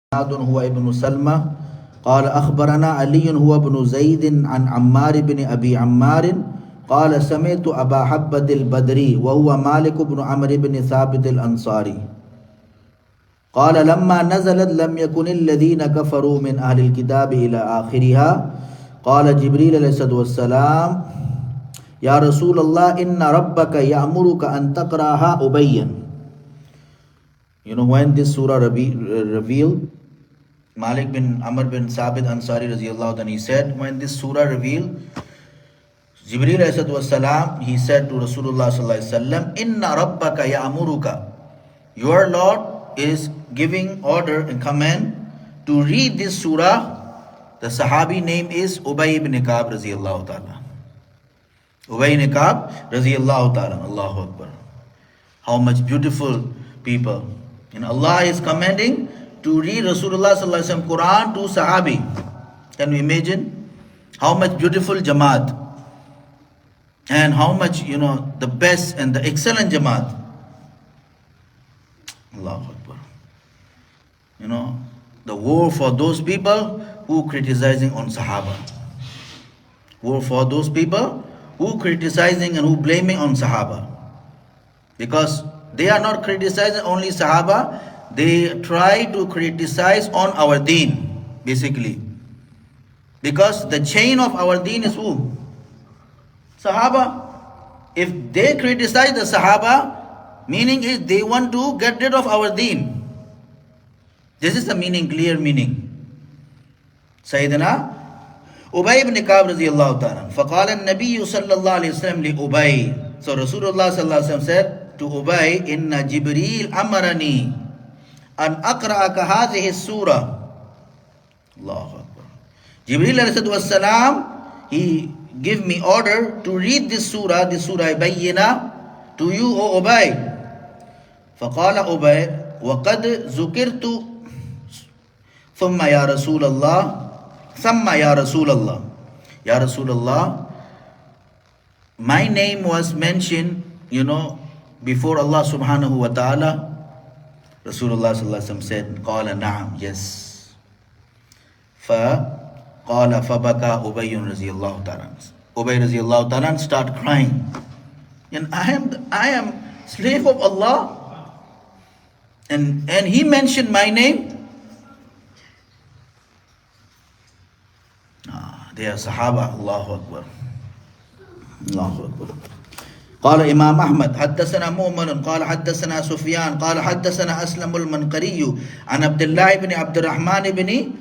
هو ابن سلمة قال أخبرنا علي هو ابن زيد عن عمار بن أبي عمار قال سمعت أبا حبة البدري وهو مالك بن عمرو بن ثابت الأنصاري قال لما نزلت لم يكن الذين كفروا من أهل الكتاب إلى آخرها قال جبريل عليه الصلاة والسلام يا رسول الله إن ربك يأمرك أن تقرأها أبيا. You know, when this surah revealed, Malik bin Amr bin Sabit Ansari radiallahu anhu, he said, when this surah revealed, Jibreel alayhi wasalam, he said to Rasulullah sallallahu alayhi wasallam, Inna rabbaka ya'muruka, your Lord is giving order and command to read this surah. The Sahabi name is Ubay ibn Ka'b radiallahu ta'ala. Ubay ibn Ka'b radiallahu ta'ala. Allahu Akbar. How much beautiful people. And Allah is commanding to read Rasulullah sallallahu alaihi wasallam Quran to Sahabi. Can you imagine how much beautiful Jamaat and how much, the best and the excellent Jamaat. Allahu Akbar. The war for those people who criticizing on Sahaba. War for those people who criticizing and who blaming on Sahaba. Because they are not criticizing only Sahaba, they try to criticize on our deen, basically. Because the chain of our deen is who? Sahaba. If they criticize the Sahaba, meaning is they want to get rid of our deen. This is the meaning, clear meaning. Sayyidina Ubay ibn Ka'b radiyallahu ta'ala. فَقَالَ النَّبِيُّ صَلَّى اللَّهُ عَلَيْهِ وسلم لِأُبَيْ. So Rasulullah sallallahu alaihi wasallam said to Ubay, Inna Jibreel amarani an aqra'aka hadhihi surah. Allahu Akbar. Jibreel alayhi wasalam, he give me order to read this surah Bayyina to you, O Ubay. فقال Ubay, وقد ذكرت ثم يا رسول الله ثم يا رسول الله. Ya Rasulullah, my name was mentioned, before Allah subhanahu wa ta'ala. Rasulullah sallallahu alaihi wasallam said, Qala na'am, yes. Qala fabaka Ubay radiyallahu ta'ala. Ubay radiyallahu ta'ala start crying. And I am slave of Allah. And he mentioned my name. They are Sahaba. Allahu Akbar. Allahu Akbar. قال إمام أحمد حدثنا مؤمن قال حدثنا سفيان قال حدثنا أسلم المنقري عن عبد الله بن عبد الرحمن بن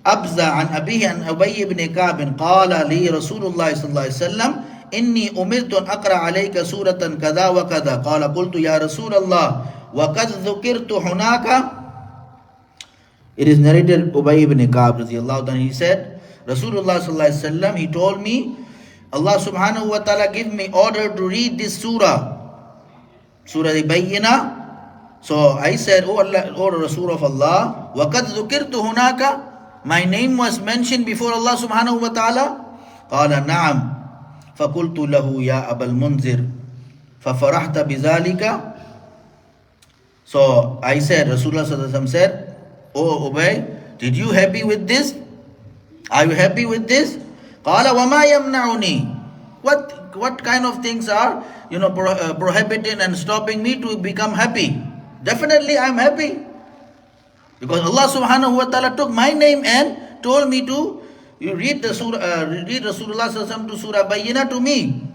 أبزة عن أبيه عن أبي بن كعب قال لي رسول الله صلى الله عليه وسلم إني أمرت أن أقرأ عليك سورة كذا وكذا قال قلت يا رسول الله وقد ذكرت هناك. It is narrated Ubay ibn Ka'b radiallahu anhu, he said Rasulullah sallallahu alaihi wasallam, he told me Allah subhanahu wa ta'ala give me order to read this surah Bayyina. So I said, Oh Allah, O Rasul of Allah, وَقَدْ ذُكِرْتُ هُنَاكَ, my name was mentioned before Allah subhanahu wa ta'ala. قال نعم فقلت له يا أبا المنذر ففرحت بذلك. So I said, Rasulullah sallallahu alaihi wasallam said, Oh Ubay, did you happy with this? Are you happy with this? قال وما يمنعني. What kind of things are prohibiting and stopping me to become happy? Definitely I am happy. Because Allah subhanahu wa ta'ala took my name and told me to read the surah, read Rasulullah sallallahu alaihi wasallam to surah Bayyina to me.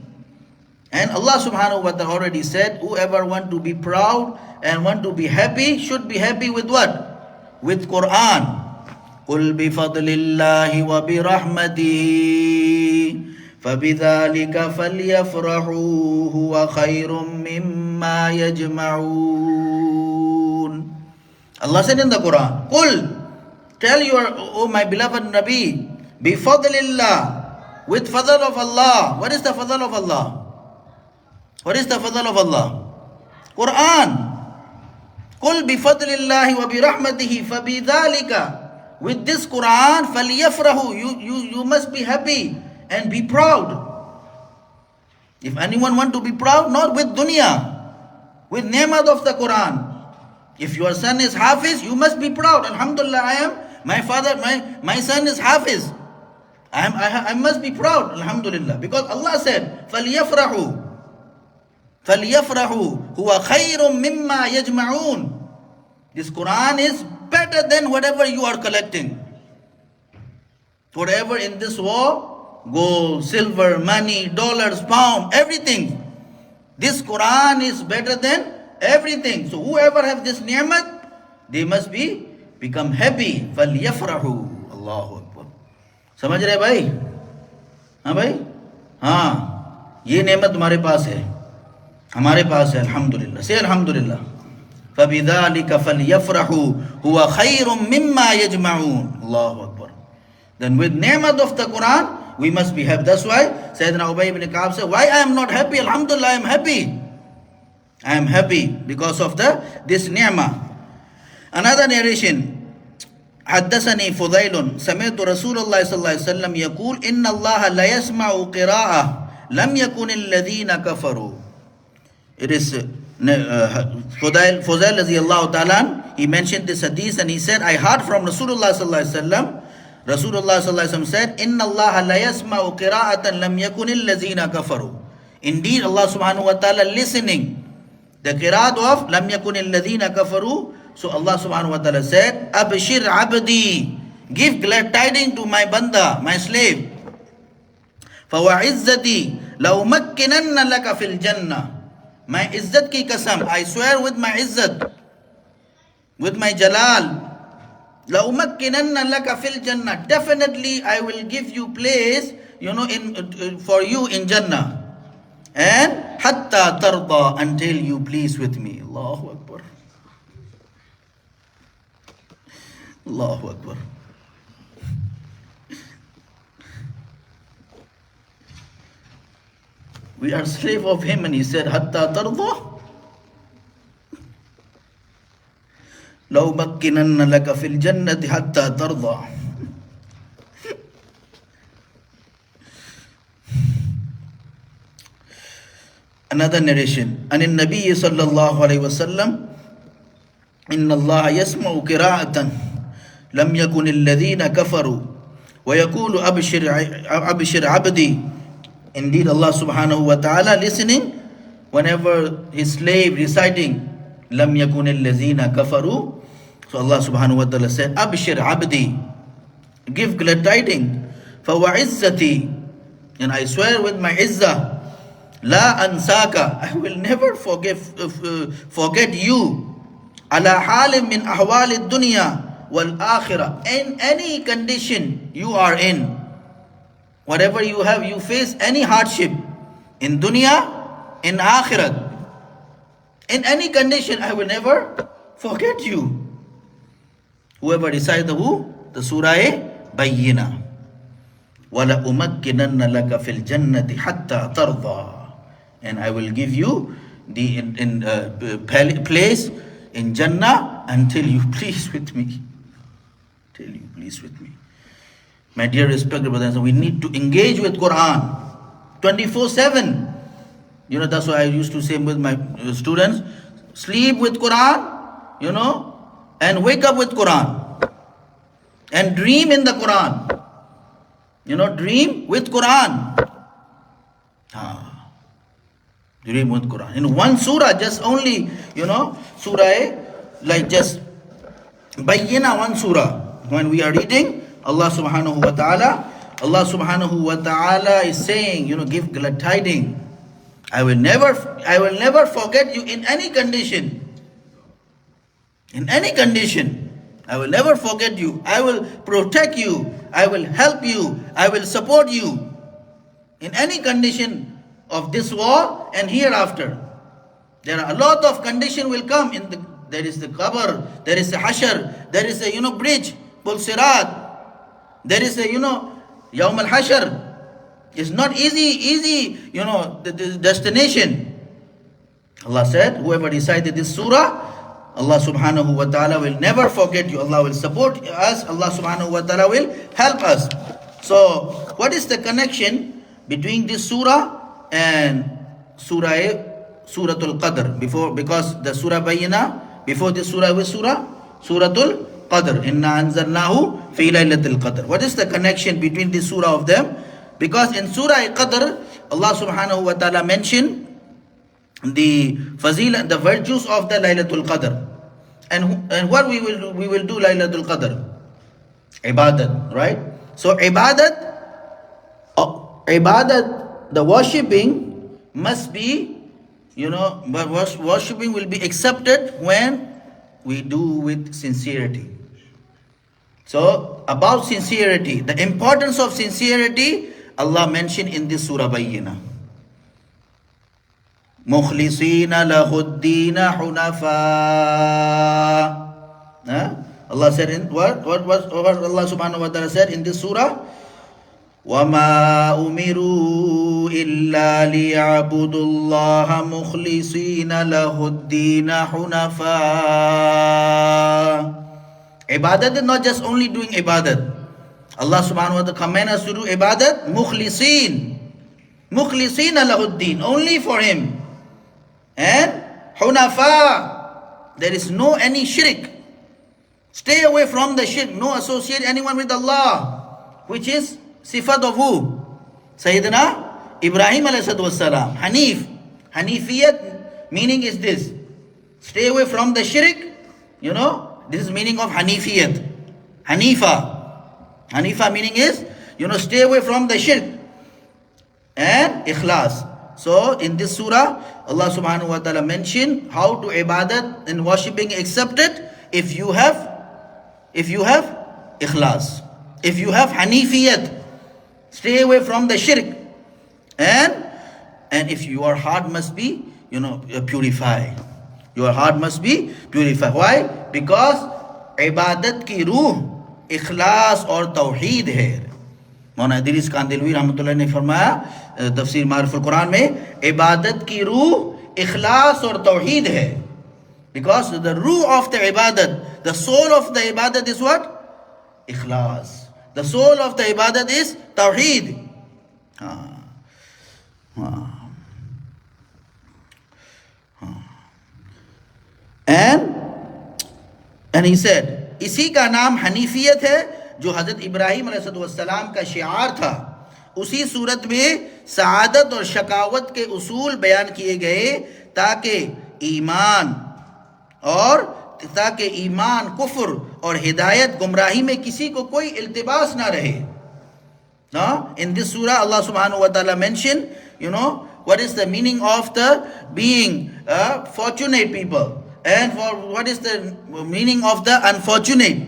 And Allah subhanahu wa ta'ala already said, whoever want to be proud and want to be happy should be happy with what? With Quran. قُلْ بِفَضْلِ اللَّهِ وَبِرَحْمَتِهِ فَبِذَلِكَ فَلْيَفْرَحُوا هُوَ خَيْرٌ مِّمَّا يَجْمَعُونَ. Allah said in the Quran, قُلْ, tell your, O my beloved Nabi, بِفَضْلِ اللَّهِ, with fadl of Allah. What is the fadl of Allah? What is the fadl of Allah? Quran. قُلْ بِفَضْلِ اللَّهِ وَبِرَحْمَتِهِ فَبِذَلِكَ, with this Quran, فَلْيَفْرَحُوا, you must be happy and be proud. If anyone want to be proud, not with dunya, with ni'mat of the Quran. If your son is Hafiz, you must be proud. Alhamdulillah, my son is Hafiz. I must be proud, Alhamdulillah. Because Allah said, فَلْيَفْرَحُوا فَلْيَفْرَحُوا هُوَ خَيْرٌ مِمَّا يَجْمَعُونَ. This Quran is better than whatever you are collecting. Whatever in this war, gold, silver, money, dollars, pound, everything. This Quran is better than everything. So whoever have this ni'mat, they must become happy. فَلْيَفْرَحُوا. Allahu Akbar. समझ रहे भाई? हाँ भाई? हाँ, ये नेमत तुम्हारे पास है, हमारे पास है, अल्हम्दुलिल्लाह. Say अल्हम्दुलिल्लाह. فَبِذَلِكَ فَلْيَفْرَحُوا هُوَ خَيْرٌ مِمَّا يَجْمَعُونَ. Allahu Akbar. Then with ni'mat of the Quran, we must be happy. That's why Sayyidina Ubay ibn Ka'ab said, why I am not happy? Alhamdulillah, I am happy. I am happy because of this ni'mah. Another narration. حدثني فضيل سمعت رسول الله صلى الله عليه وسلم يقول إن الله لا يسمع قراءة لم يكن الذين كفروا. It is Fudail radiyallahu ta'ala, he mentioned this hadith and he said, I heard from Rasulullah sallallahu alaihi wasallam. Rasulullah sallallahu alaihi wasallam said, Inna Allah la yasma'u qira'atan lam yakun allazina kafaru. Indeed, Allah subhanahu wa ta'ala listening the qira'at of lam yakun allazina kafaru. So Allah subhanahu wa ta'ala said, Abshir abdi, give glad tidings to my banda, my slave. فَوَعِزَّتِي لَأُمَكِّنَنَّ لَكَ فِي الْجَنَّةِ. My izzat ki qasam, I swear with my izzat, with my jalal, لَأُمَكِّنَنَّ لَكَ فِي الْجَنَّةِ. Definitely I will give you place, for you in Jannah. And حَتَّى تَرْضَى, until you please with me. Allahu Akbar. Allahu Akbar. We are slave of him, and he said, Hatta tarda law makkinanna laka fil jannati hatta tarda. Another narration. And in Nabi sallallahu alayhi wa sallam, Inna Allah yasma'u qira'atan lam yakun alladhina kafaru wa yakulu abshir abdi. Indeed, Allah subhanahu wa ta'ala listening whenever his slave reciting lam yakun allazina kafaru. So Allah subhanahu wa ta'ala said, Abshir abdi, give glad tidings. Fawa'izzati, and I swear with my izzah, la ansaka, I will never forget you, ala halim min ahwal ad-dunya wal akhirah, in any condition you are in. Whatever you have, you face any hardship in dunya, in akhirat, in any condition, I will never forget you. Whoever recites the Surah Bayyina. وَلَا أُمَكِّنَنَّ لَكَ فِي الْجَنَّةِ حَتَّى تَرْضَى. And I will give you the place in Jannah until you please with me. Till you please with me. My dear respected brothers, we need to engage with Quran 24/7. That's why I used to say with my students, sleep with Quran, and wake up with Quran. And dream in the Quran. Dream with Quran. Dream with Quran. In one surah, just only, surah, like just Bayyina, one surah. When we are reading, Allah subhanahu wa ta'ala is saying, give glad tidings. I will never forget you in any condition. In any condition. I will never forget you. I will protect you. I will help you. I will support you. In any condition of this war and hereafter. There are a lot of condition will come. There is the qabr, there is the hashar, there is a bridge, Pul Sirat. There is a, Yawm al-Hashar. It's not easy, the destination. Allah said, whoever recited this surah, Allah subhanahu wa ta'ala will never forget you. Allah will support us. Allah subhanahu wa ta'ala will help us. So, what is the connection between this surah and Suratul Qadr? Because the Surah Bayyina Before this surah, which surah? Suratul Qadr. Inna anzalnahu fi laylatil qadr. What is the connection between this surah of them? Because in Surah Qadr, Allah subhanahu wa ta'ala mentioned the fazila, the virtues of the Laylatul Qadr. And what we will do Laylatul Qadr? Ibadat, right? So ibadat, the worshipping must be, but worshipping will be accepted when we do with sincerity. So about sincerity, the importance of sincerity, Allah mentioned in this Surah Bayyina. Mukhlisina lahuddina hunafa. Allah said in what Allah subhanahu wa ta'ala said in this surah? وَمَا أُمِرُوا إِلَّا لِيَعْبُدُوا اللَّهَ مُخْلِصِينَ لَهُ الدِّينَ حُنَفَاءَ. Ibadat is not just only doing ibadat. Allah subhanahu wa ta'ala commands us to do ibadat mukhlisin. Mukhlisina lahuddin, only for Him. And hunafa, there is no any shirk. Stay away from the shirk. No associate anyone with Allah. Which is sifat of who? Sayyidina Ibrahim alayhi salam. Hanif. Hanifiyat meaning is this. Stay away from the shirk. This is meaning of Hanifiyat. Hanifa. Hanifa meaning is, stay away from the shirk. And ikhlas. So in this surah, Allah subhanahu wa ta'ala mentioned how to ibadat and worshipping accepted if you have ikhlas. If you have Hanifiyat. Stay away from the shirk. And if your heart must be, purified. Your heart must be purified. Why? Because ibadat ki ruh ikhlas और तौहीद है. मौलाना इदरीस कांदिलवी रहमतुल्लाह ने फरमाया तफसीर मारिफुल कुरान में, इबादत की रूह इखलास और तौहीद है. Because the ruh of the ibadat, the soul of the ibadat is what? Ikhlas. The soul of the ibadat is tawheed. And he said, इसी का नाम हनीफियत है जो हजरत इब्राहिम अलैहिस्सलाम का शिआर था. उसी सूरत में सआदत और शकावत के उसूल बयान किए गए ताकि ईमान कुफ्र और हिदायत गुमराही में किसी को कोई इल्तिबास ना रहे. In this surah Allah subhanahu wa ta'ala mentioned, what is the meaning of the being fortunate people, and for what is the meaning of the unfortunate.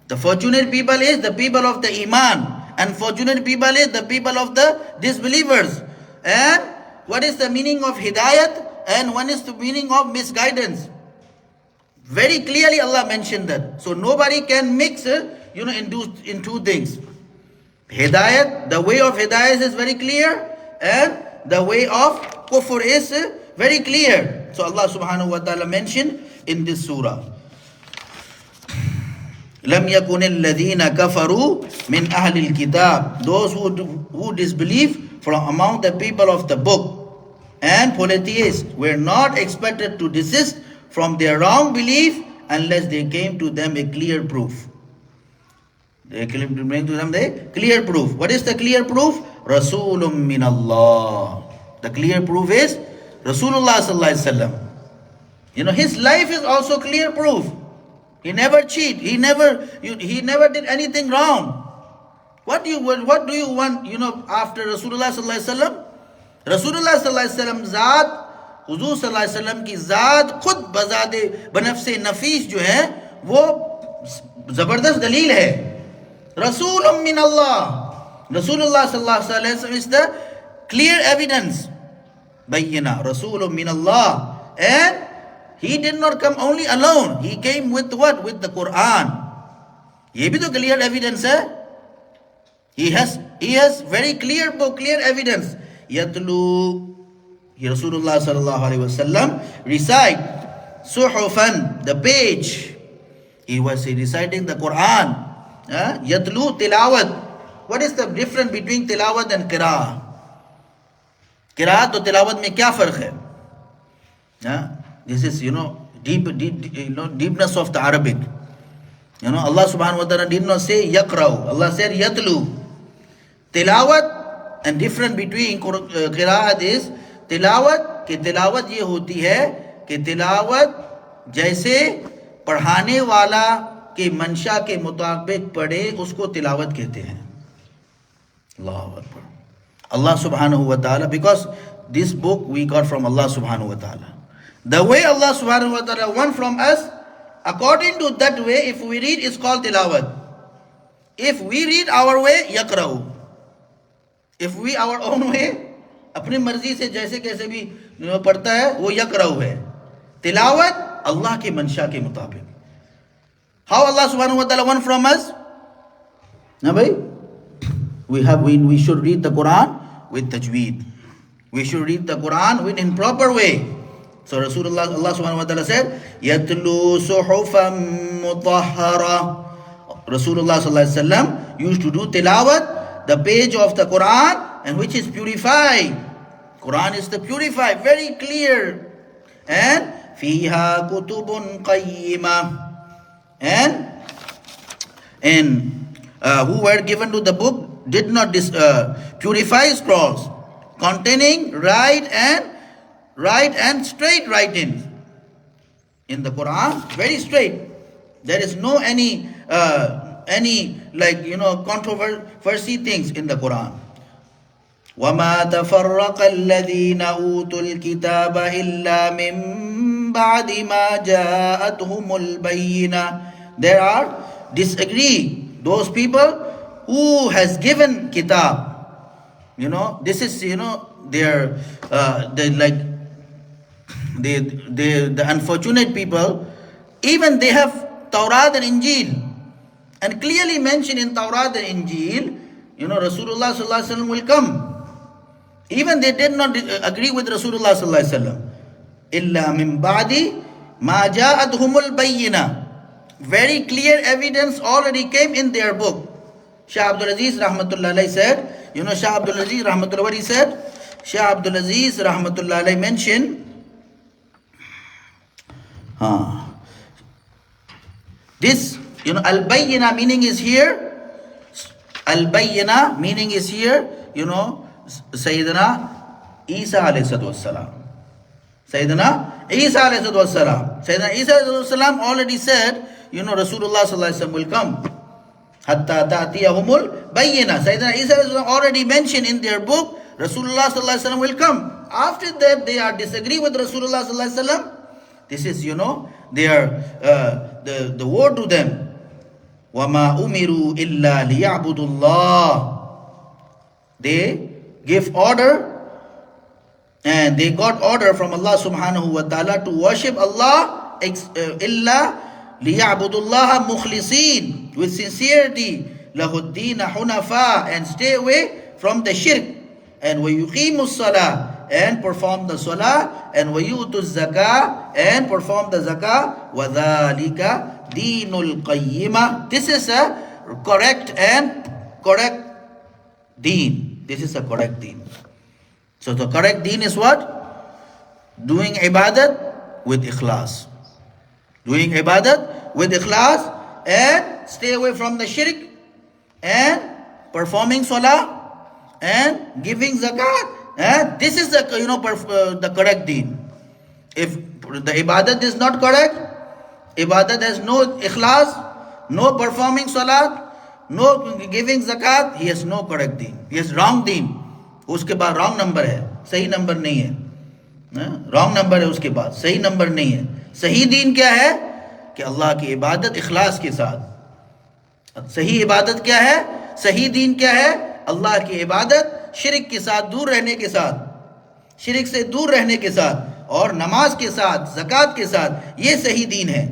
The fortunate people is the people of the iman, unfortunate people is the people of the disbelievers. And what is the meaning of hidayat, and what is the meaning of misguidance? Very clearly Allah mentioned that. So nobody can mix in two things. Hidayat, the way of hidayat is very clear, and the way of kufr is very clear. So Allah subhanahu wa ta'ala mentioned in this surah, لَمْ يَكُنِ الَّذِينَ كَفَرُوا مِنْ أَهْلِ الْكِتَابِ. Those who disbelieve from among the people of the book and polytheists were not expected to desist from their wrong belief unless they came to them a clear proof. They came to bring to them the clear proof. What is the clear proof? Rasulun min Allah. The clear proof is Rasulullah sallallahu alaihi wasallam. His life is also clear proof. He never cheat. He never did anything wrong. What do you want? After Rasulullah sallallahu alaihi wasallam? Rasulullah sallallahu alaihi wasallam ज़ात, हुजूर सल्लल्लाहु अलैहि वसल्लम की ज़ात खुद बज़ाते बनफ़्से नफीस जो है वो जबरदस्त दलील है. रसूलुम मिन अल्लाह. Rasulullah sallallahu alaihi wasallam is the clear evidence. Bayyina. Rasulun min Allah. And he did not come only alone. He came with what? With the Quran. ये भी तो clear evidence है. He has very clear book, clear evidence. Yatlu. Rasulullah sallallahu alaihi wasallam recite suhufan, the page. He was reciting the Quran. Yatlu tilawat. What is the difference between tilawat and qira'ah? Qira'at और tilawat में क्या फर्क है? This is, deepness of the Arabic. Allah subhanahu wa ta'ala did not say yaqra'u. Allah said yatlu. Tilawat, and difference between qira'at is tilawat, कि tilawat ये होती है कि tilawat जैसे पढ़ाने वाला के मंशा के मुताबिक पढ़े उसको तिलावत कहते हैं. Allahu Akbar. Allah subhanahu wa ta'ala, because this book we got from Allah subhanahu wa ta'ala. The way Allah subhanahu wa ta'ala want from us, according to that way, if we read, it's called tilawat. If we read our way, yaqra'u. If we our own way, अपनी मर्जी से जैसे कैसे भी पढ़ता है वो यक़राउ है. तिलावत अल्लाह के मंशा के मुताबिक. How Allah subhanahu wa ta'ala want from us? Na bhai, we should read the Quran with tajweed. We should read the Quran in proper way. So Rasulullah, Allah subhanahu wa ta'ala said, yatlu suhufan mutahhara. Rasulullah sallallahu alaihi wasallam used to do tilawat, the page of the Quran, and which is purified. Quran is the purified, very clear. And fiha kutubun qayyima. And who were given to the book did not purify scrolls containing right and straight writings. In the Quran, very straight. There is no any controversy things in the Quran. وَمَا تَفَرَّقَ الَّذِينَ أُوتُوا الْكِتَابَ إِلَّا مِن بَعْدِ مَا جَاءَتْهُمُ الْبَيِّنَةُ. There are disagree those people who has given kitab. This is their the unfortunate people. Even they have Tawrat and Injil, and clearly mentioned in Tawrat and Injil, Rasulullah sallallahu alaihi wasallam will come. Even they did not agree with Rasulullah sallallahu alaihi wasallam. Illa min ba'di ma ja'atuhumul bayyina. Very clear evidence already came in their book. Shah Abdul Aziz rahmatullah alayhi said, Shah Abdul Aziz rahmatullah, what he said? Shah Abdul Aziz rahmatullah alayhi mentioned, this, al-bayyina meaning is here. Al-bayyina meaning is here, Sayyidina Isa alayhi salatu wassalam. Sayyidina Isa alayhi salatu wassalam. Sayyidina Isa alayhi salatu wassalam already said, Rasulullah sallallahu alaihi wasallam will come. Hatta ta'tiyahumul bayyina. Sayyidina Isa alayhi salatu already mentioned in their book, Rasulullah sallallahu alaihi wasallam will come. After that, they are disagree with Rasulullah sallallahu alaihi wasallam. This is, their the word to them. وَمَا أُمِرُوا إِلَّا لِيَعْبُدُوا اللَّهِ. They give order, and they got order from Allah subhanahu wa ta'ala to worship Allah إِلَّا لِيَعْبُدُوا اللَّهَ مُخْلِصِينَ, with sincerity, لَهُ الدِّينَ حُنَفَاءَ, and stay away from the shirk, and وَيُقِيمُوا الصَّلَاةَ, and perform the salah, and وَيُؤْتُوا الزَّكَاةَ, and perform the zakah. وَذَلِكَ دِينُ الْقَيِّمَةِ. This is a correct deen. This is a correct deen. So the correct deen is what? Doing ibadat with ikhlas. Doing ibadat with ikhlas, and stay away from the shirk, and performing salah, and giving zakat. This is the correct deen. If the ibadat is not correct, ibadat has no ikhlas, no performing salat, no giving zakat, he has no correct deen. He has wrong deen. उसके बाद wrong number है, सही number नहीं है. Wrong number है उसके बाद, सही number नहीं है. सही दीन क्या है? कि अल्लाह की इबादत इखलास के साथ. सही इबादत क्या है? सही दीन क्या है? अल्लाह की इबादत शिरक के साथ दूर रहने के साथ, शिरक से दूर रहने के साथ, और नमाज के साथ, ज़कात के साथ. ये सही दीन है.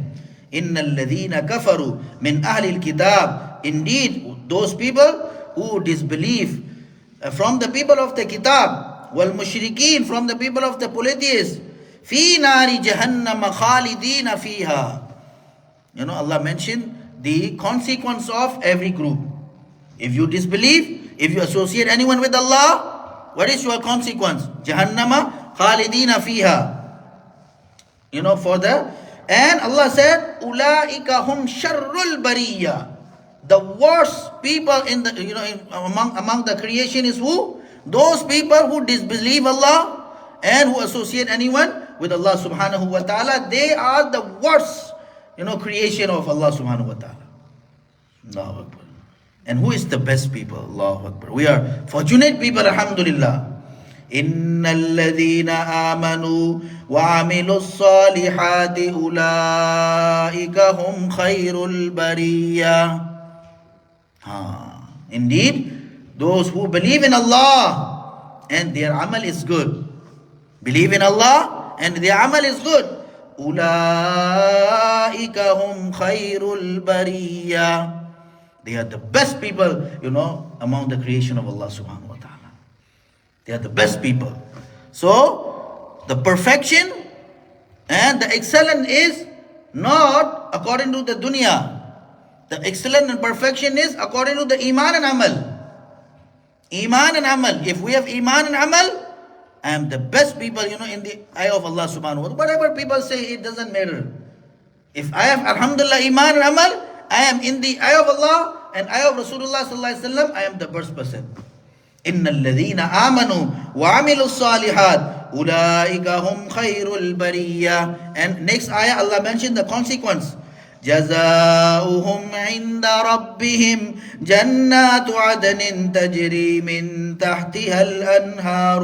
इन्नल लज़ीना कफरू मिन अहलिल किताब. Indeed, those people who disbelieve from the people of the kitab, wal mushrikeen, from the people of the polytheists, fi nari jahannam khalidina fiha. Allah mentioned the consequence of every group. If you disbelieve, if you associate anyone with Allah, what is your consequence? Jahannama khalidina fiha. For the And Allah said, Ulaika hum sharrul bariyya. The worst people in the among the creation is who? Those people who disbelieve Allah and who associate anyone with Allah subhanahu wa ta'ala. They are the worst creation of Allah subhanahu wa ta'ala. Allahu Akbar. And who is the best people? Allahu Akbar. We are fortunate people, alhamdulillah. إن الذين آمنوا وعملوا الصالحات أولئك هم خير البرية. Indeed, those who believe in Allah and their amal is good. Believe in Allah and their amal is good. أولئك هم خير البرية. They are the best people, among the creation of Allah subhanahu wa ta'ala. They are the best people. So, the perfection and the excellence is not according to the dunya. The excellence and perfection is according to the iman and amal. Iman and amal. If we have iman and amal, I am the best people, in the eye of Allah subhanahu wa ta'ala. Whatever people say, it doesn't matter. If I have alhamdulillah iman and amal, I am in the eye of Allah and eye of Rasulullah sallallahu alaihi wasallam, I am the best person. إن الذين آمنوا وعملوا الصالحات أولئك هم خير البرية. And next ayah Allah mentioned the consequence. جزاؤهم عند ربهم جنات عدن تجري من تحتها الأنهار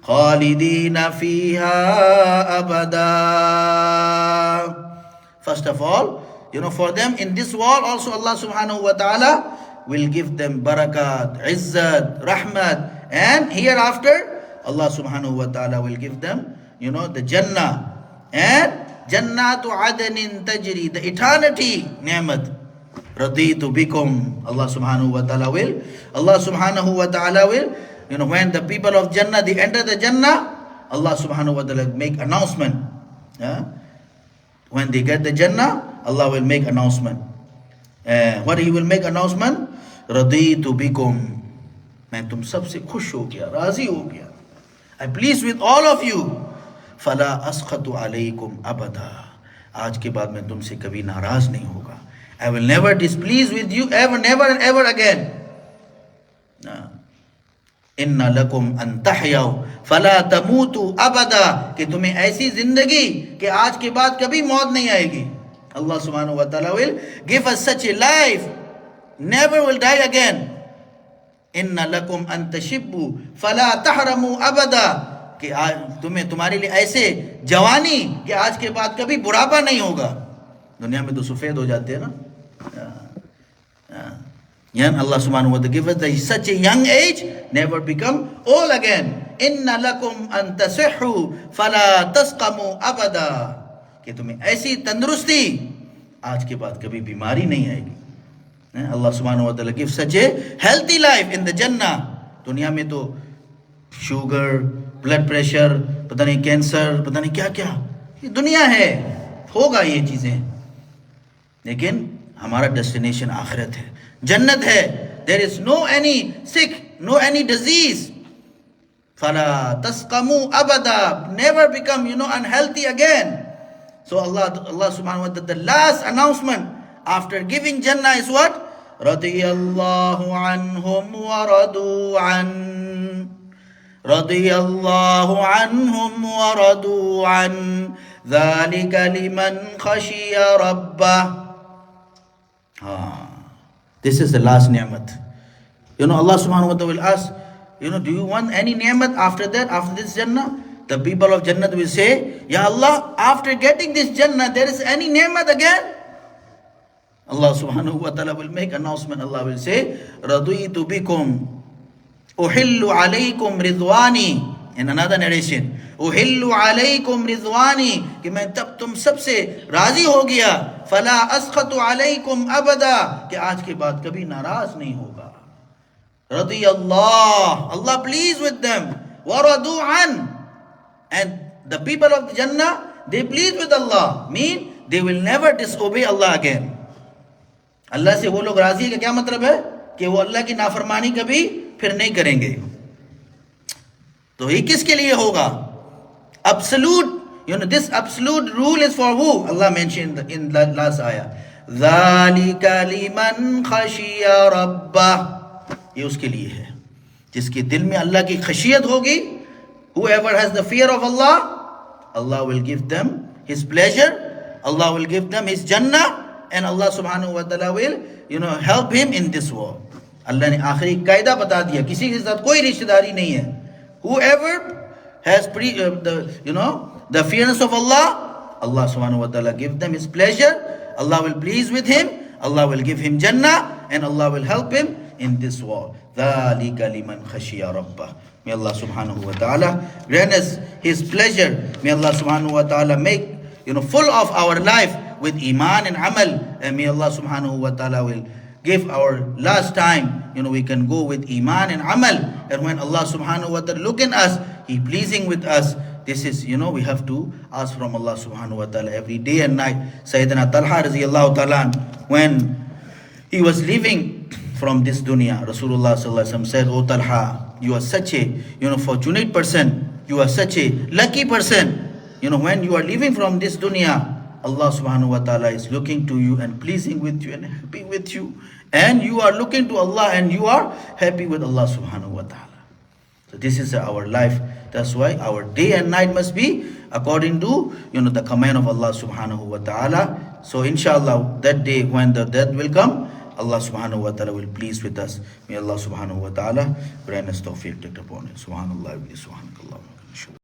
خالدين فيها أبدا. First of all, for them in this world also Allah subhanahu wa ta'ala will give them barakat, izzat, rahmat, and hereafter Allah subhanahu wa ta'ala will give them, the Jannah and Jannatu Adnin Tajri, the eternity ni'mat. Raditu bikum, Allah subhanahu wa ta'ala will. Allah subhanahu wa ta'ala will, when the people of Jannah, they enter the Jannah, Allah subhanahu wa ta'ala make announcement. When they get the Jannah, Allah will make announcement. What He will make announcement? Raditu bikum. मैं तुम सबसे खुश हो गया, राजी हो गया. I pleased with all of you. फला अस्खतु अलैकुम अबदा. आज के बाद मैं तुमसे कभी नाराज नहीं होगा. I will never displease with you ever, never and ever again. इन्ना लकुम अन तहयाउ फला तमूतु अबदा. कि तुम्हें ऐसी जिंदगी कि आज के बाद कभी मौत नहीं आएगी. Allah subhanahu wa ta'ala will give us such a life, never will die again. Inna lakum an tashibbu fala tahramu abada. कि तुम्हें तुम्हारे लिए ऐसे जवानी कि आज के बाद कभी बुढ़ापा नहीं होगा. दुनिया में तो सफेद हो जाते हैं ना. Young, Allah subhanahu wa ta'ala give us such a young age, never become old again. Inna lakum an tasihhu fala tasqamu abada. कि तुम्हें ऐसी तंदुरुस्ती आज के बाद कभी बीमारी नहीं आएगी. Allah subhanahu wa ta'ala gives such a healthy life in the Jannah. दुनिया में तो शुगर, ब्लड प्रेशर, पता नहीं कैंसर, पता नहीं क्या क्या, ये दुनिया है, होगा ये चीजें. लेकिन हमारा डेस्टिनेशन आखिरत है, जन्नत है. There is no any sick, no any disease. फला तस्कमु abada, never become unhealthy again. So Allah subhanahu wa ta'ala, the last announcement after giving Jannah is what? Radiyallahu anhum wa radu an. Radiyallahu anhum wa radu an. Dhalika liman khashiya rabbah. This is the last ni'mat. Allah subhanahu wa ta'ala will ask, do you want any ni'mat after that, after this Jannah? The people of Jannah will say, Ya Allah, after getting this Jannah, there is any ni'mat again? Allah subhanahu wa ta'ala will make announcement. Allah will say, Raditu bikum, uhillu alaykum ridwani. In another narration, uhillu alaykum ridwani. कि मैं तब तुम सबसे राजी हो गया. फला अस्खतु alaykum abada. कि आज के बाद कभी नाराज नहीं होगा. Radiyallah, Allah pleased with them. Wa radu an. And the people of the Jannah, they pleased with Allah. Mean, they will never disobey Allah again. अल्लाह से वो लोग राजी है का क्या मतलब है? कि वो अल्लाह की नाफरमानी कभी फिर नहीं करेंगे. तो ये किसके लिए होगा? Absolute this absolute rule is for who? Allah mentioned in the last ayah. ذَلِكَ لِمَنْ خَشِيَ رَبَّهُ. ये उसके लिए है जिसके दिल में अल्लाह की खशियत होगी. Whoever has the fear of Allah, Allah will give them His pleasure, Allah will give them His Jannah, and Allah subhanahu wa ta'ala will help him in this world. Allah ने आखिरी कायदा बता दिया, किसी के साथ कोई रिश्तेदारी नहीं है. Whoever has the fearness of Allah, Allah subhanahu wa ta'ala give them His pleasure, Allah will please with him, Allah will give him Jannah, and Allah will help him in this world. ذَلِكَ لِمَنْ خَشِيَ رَبَّهُ. May Allah subhanahu wa ta'ala grant us His pleasure. May Allah subhanahu wa ta'ala make full of our life with iman and amal, and may Allah subhanahu wa ta'ala will give our last time we can go with iman and amal, and when Allah subhanahu wa ta'ala look in us, He pleasing with us. This is we have to ask from Allah subhanahu wa ta'ala every day and night. Sayyidina Talha radiyallahu ta'ala, when he was leaving from this dunya, Rasulullah sallallahu alaihi wasallam said, "O Talha, you are such a fortunate person, you are such a lucky person. When you are leaving from this dunya, Allah subhanahu wa ta'ala is looking to you and pleasing with you and happy with you, and you are looking to Allah and you are happy with Allah subhanahu wa ta'ala." So this is our life. That's why our day and night must be according to the command of Allah subhanahu wa ta'ala. So inshallah, that day when the death will come, Allah subhanahu wa ta'ala will please with us. May Allah subhanahu wa ta'ala grant us tawfiq, take upon it. Subhanallah wa subhanakallah.